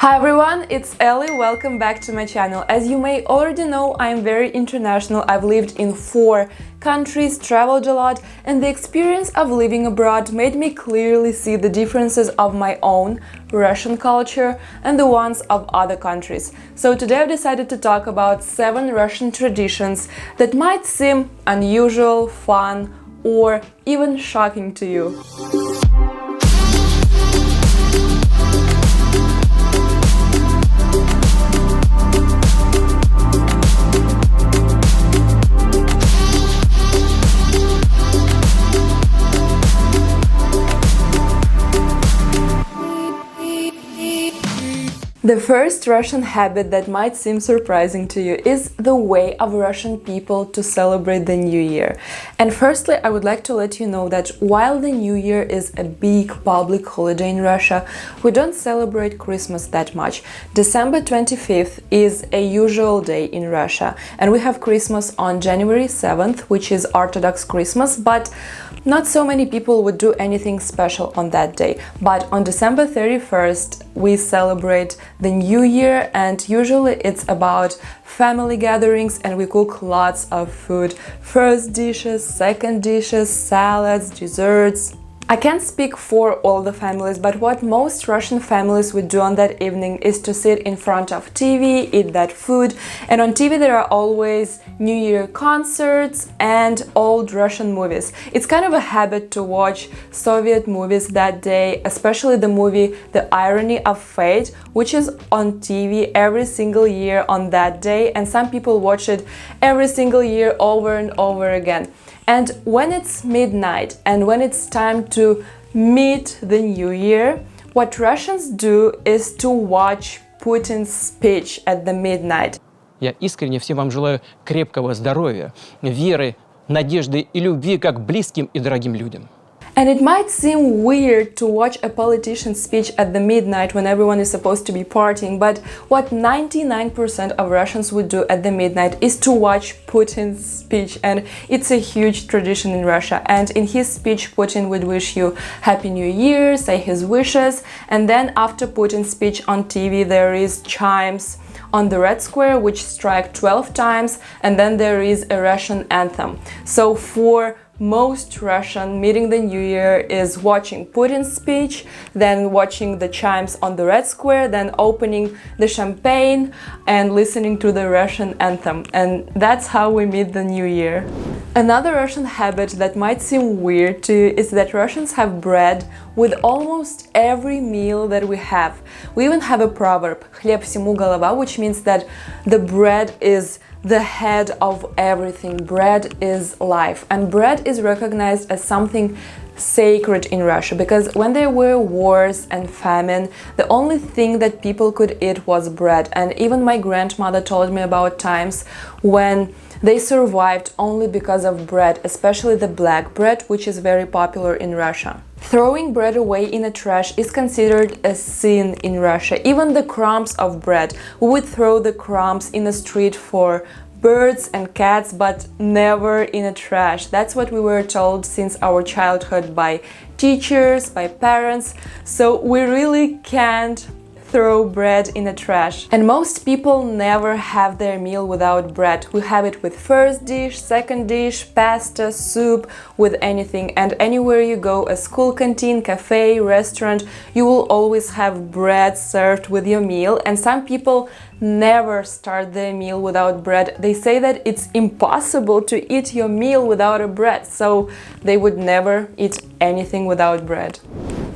Hi everyone, it's Ellie. Welcome back to my channel. As you may already know, I'm very international. I've lived in 4 countries, traveled a lot, and the experience of living abroad made me clearly see the differences of my own Russian culture and the ones of other countries. So today I've decided to talk about 7 Russian traditions that might seem unusual, fun, or even shocking to you. The first Russian habit that might seem surprising to you is the way of Russian people to celebrate the New Year. And firstly, I would like to let you know that while the New Year is a big public holiday in Russia, we don't celebrate Christmas that much. December 25th is a usual day in Russia, and we have Christmas on January 7th, which is Orthodox Christmas, but not so many people would do anything special on that day. But on December 31st, we celebrate the New Year, and usually it's about family gatherings and we cook lots of food. First dishes, second dishes, salads, desserts. I can't speak for all the families, but what most Russian families would do on that evening is to sit in front of TV, eat that food, and on TV there are always New Year concerts and old Russian movies. It's kind of a habit to watch Soviet movies that day, especially the movie The Irony of Fate, which is on TV every single year on that day, and some people watch it every single year over and over again. And when it's midnight and when it's time to meet the New Year, what Russians do is to watch Putin's speech at the midnight. Я искренне всем вам желаю крепкого здоровья, веры, надежды и любви как к близким и дорогим людям. And it might seem weird to watch a politician's speech at the midnight when everyone is supposed to be partying, but what 99% of Russians would do at the midnight is to watch Putin's speech, and it's a huge tradition in Russia. And in his speech, Putin would wish you Happy New Year, say his wishes, and then after Putin's speech on TV there is chimes on the Red Square which strike 12 times, and then there is a Russian anthem. So for most Russian, meeting the New Year is watching Putin's speech, then watching the chimes on the Red Square, then opening the champagne and listening to the Russian anthem. And that's how we meet the New Year. Another Russian habit that might seem weird to you is that Russians have bread with almost every meal that we have. We even have a proverb, "Хлеб всему голова," which means that the bread is the head of everything. Bread is life, and bread is recognized as something sacred in Russia, because when there were wars and famine, the only thing that people could eat was bread. And even my grandmother told me about times when they survived only because of bread, especially the black bread, which is very popular in Russia. Throwing bread away in a trash is considered a sin in Russia. Even the crumbs of bread, we would throw the crumbs in the street for birds and cats, but never in a trash. That's what we were told since our childhood by teachers, by parents. So we really can't throw bread in a trash. And most people never have their meal without bread. We have it with first dish, second dish, pasta, soup, with anything. And anywhere you go, a school canteen, cafe, restaurant, you will always have bread served with your meal. And some people never start their meal without bread. They say that it's impossible to eat your meal without a bread, so they would never eat anything without bread.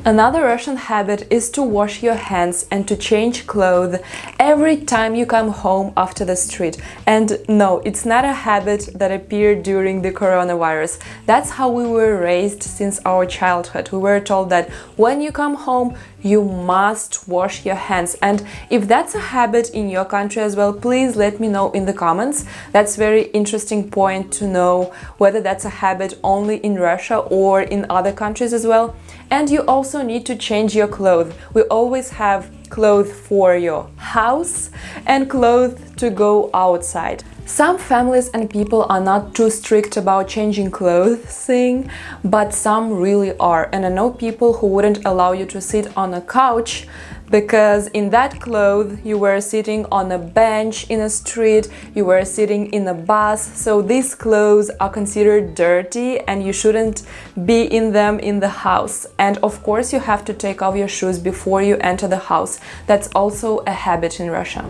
Another Russian habit is to wash your hands and to change clothes every time you come home after the street. And no, it's not a habit that appeared during the coronavirus. That's how we were raised since our childhood. We were told that when you come home, you must wash your hands. And if that's a habit in your country as well, please let me know in the comments. That's a very interesting point to know whether that's a habit only in Russia or in other countries as well. And you also need to change your clothes. We always have clothes for your house and clothes to go outside. Some families and people are not too strict about changing clothing, but some really are. And I know people who wouldn't allow you to sit on a couch because in that clothes you were sitting on a bench in a street, you were sitting in a bus, so these clothes are considered dirty and you shouldn't be in them in the house. And of course you have to take off your shoes before you enter the house. That's also a habit in Russia.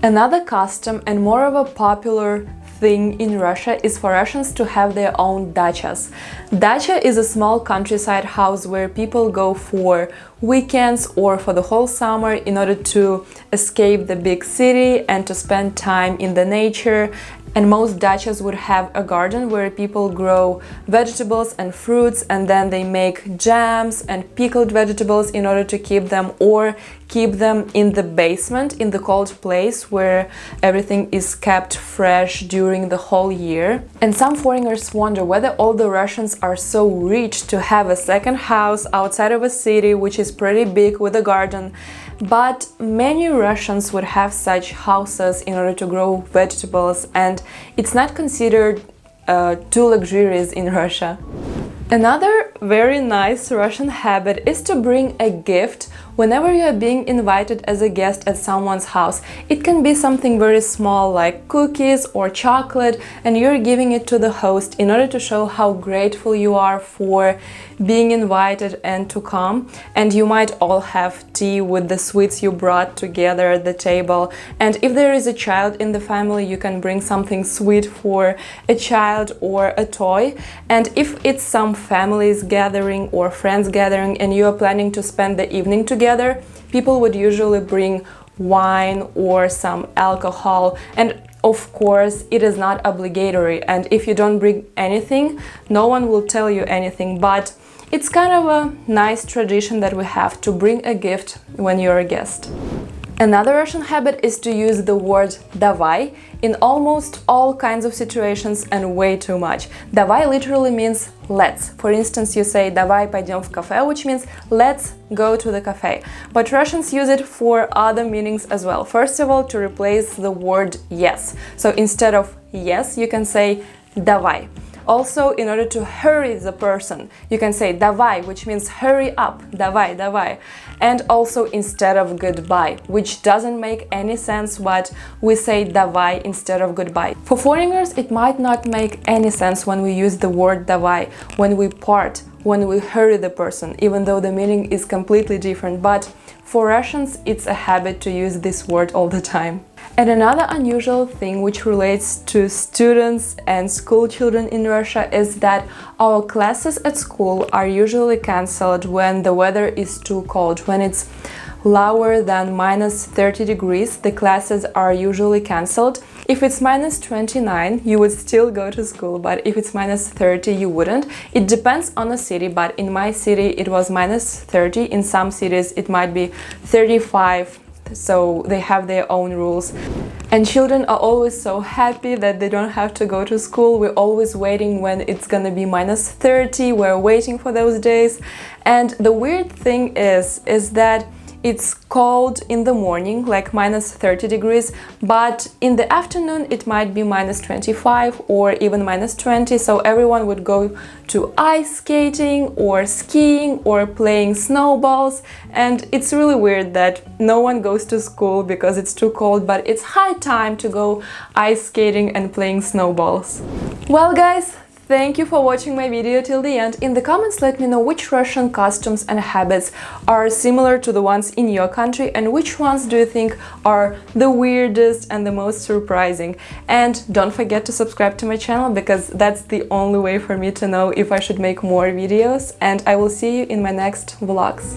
Another custom and more of a popular thing in Russia is for Russians to have their own dachas. Dacha is a small countryside house where people go for weekends or for the whole summer in order to escape the big city and to spend time in the nature. And most dachas would have a garden where people grow vegetables and fruits, and then they make jams and pickled vegetables in order to keep them, or keep them in the basement, in the cold place where everything is kept fresh during the whole year. And some foreigners wonder whether all the Russians are so rich to have a second house outside of a city which is pretty big with a garden. But many Russians would have such houses in order to grow vegetables, and it's not considered too luxurious in Russia. Another very nice Russian habit is to bring a gift whenever you are being invited as a guest at someone's house. It can be something very small like cookies or chocolate, and you're giving it to the host in order to show how grateful you are for being invited and to come. And you might all have tea with the sweets you brought together at the table. And if there is a child in the family, you can bring something sweet for a child or a toy. And if it's some families gathering or friends gathering and you are planning to spend the evening together, people would usually bring wine or some alcohol. And of course, it is not obligatory, and if you don't bring anything, no one will tell you anything, but it's kind of a nice tradition that we have to bring a gift when you're a guest. Another Russian habit is to use the word davai in almost all kinds of situations and way too much. Davai literally means let's. For instance, you say davai пойдем в кафе, which means let's go to the cafe. But Russians use it for other meanings as well. First of all, to replace the word yes. So instead of yes, you can say davai. Also, in order to hurry the person, you can say davai, which means hurry up, davai, davai. And also instead of goodbye, which doesn't make any sense, but we say davai instead of goodbye. For foreigners, it might not make any sense when we use the word davai, when we part, when we hurry the person, even though the meaning is completely different. But for Russians, it's a habit to use this word all the time. And another unusual thing which relates to students and school children in Russia is that our classes at school are usually cancelled when the weather is too cold. When it's lower than minus 30 degrees, the classes are usually cancelled. If it's minus 29, you would still go to school, but if it's minus 30, you wouldn't. It depends on the city, but in my city it was minus 30. In some cities it might be 35. So they have their own rules. And children are always so happy that they don't have to go to school. We're always waiting when it's gonna be minus 30. We're waiting for those days. And the weird thing is that it's cold in the morning, like minus 30 degrees, but in the afternoon it might be minus 25 or even minus 20, so everyone would go to ice skating or skiing or playing snowballs, and it's really weird that no one goes to school because it's too cold, but it's high time to go ice skating and playing snowballs. Well guys, thank you for watching my video till the end. In the comments let me know which Russian customs and habits are similar to the ones in your country and which ones do you think are the weirdest and the most surprising. And don't forget to subscribe to my channel because that's the only way for me to know if I should make more videos, and I will see you in my next vlogs.